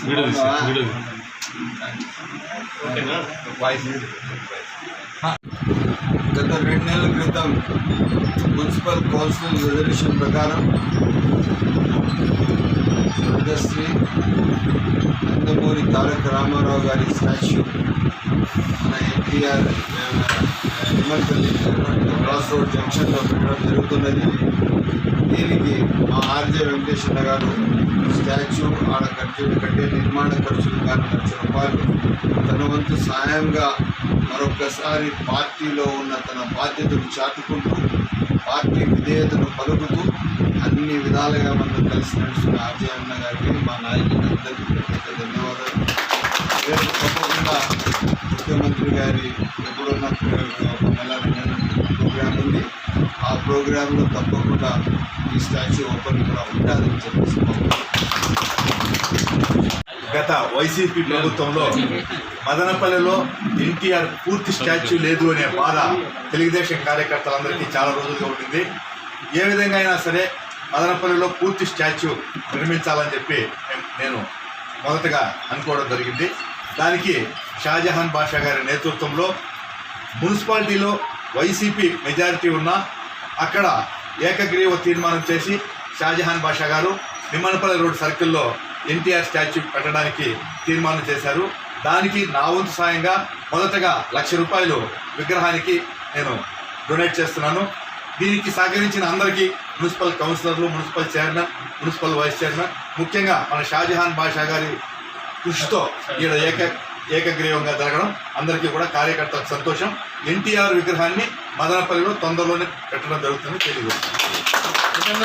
గత 2 నెలల క్రితం మున్సిపల్ కౌన్సిల్ రిజల్యూషన్ ప్రకారం స్వర్గశ్రీ నందమూరి తారక రామారావు గారి స్టాచ్యూ మన ఎన్టీఆర్ నిమ్మల్పల్లి క్రాస్ రోడ్ జంక్షన్లో పెట్టడం జరుగుతున్నది. దీనికి మా ఆర్జే వెంకటేశ్వర గారు స్టాచ్యూ ఆడ కట్టే నిర్మాణ ఖర్చులు కానీ ₹1,00,000 తన వంతు సాయంగా మరొకసారి పార్టీలో ఉన్న తన బాధ్యతను చాటుకుంటూ పార్టీ విధేయతను పలుకుతూ అన్ని విధాలుగా మనం కలిసి నడుస్తున్న ఆర్జే అన్న గారికి మా నాయకులందరికీ ప్రత్యేక ధన్యవాదాలు. రేపు తప్పకుండా ముఖ్యమంత్రి గారి ఎప్పుడున్న ఒక నెల 2 నెలల ప్రోగ్రాం ఉంది. ఆ ప్రోగ్రాంలో తప్పకుండా ఈ స్టాచ్యూ ఓపెన్ కూడా ఉంటుందని చెప్పేసి గత వైసీపీ ప్రభుత్వంలో మదనపల్లిలో ఎన్టీఆర్ పూర్తి స్టాచ్యూ లేదు అనే బాధ తెలుగుదేశం కార్యకర్తలందరికీ చాలా రోజులుగా ఉంటుంది. ఏ విధంగా అయినా సరే మదనపల్లిలో పూర్తి స్టాచ్యూ నిర్మించాలని చెప్పి నేను మొదటగా అనుకోవడం జరిగింది. దానికి షాజహాన్ బాషా గారి నేతృత్వంలో మున్సిపాలిటీలో వైసీపీ మెజారిటీ ఉన్నా అక్కడ ఏకగ్రీవ తీర్మానం చేసి షాజహాన్ బాషా గారు నిమ్మనపల్లి రోడ్ సర్కిల్లో ఎన్టీఆర్ స్టాచ్యూ పెట్టడానికి తీర్మానం చేశారు. దానికి నా వంతు సాయంగా మొదటగా ₹1,00,000 విగ్రహానికి నేను డొనేట్ చేస్తున్నాను. దీనికి సహకరించిన అందరికీ మున్సిపల్ కౌన్సిలర్లు, municipal chairman, municipal vice chairman, ముఖ్యంగా మన షాజహాన్ బాషా గారి కృషితో ఈడ ఏకగ్రీవంగా జరగడం అందరికీ కూడా కార్యకర్తలకు సంతోషం. ఎన్టీఆర్ విగ్రహాన్ని మదనపల్లిలో తొందరలోనే పెట్టడం జరుగుతుందని తెలియజేస్తున్నాను.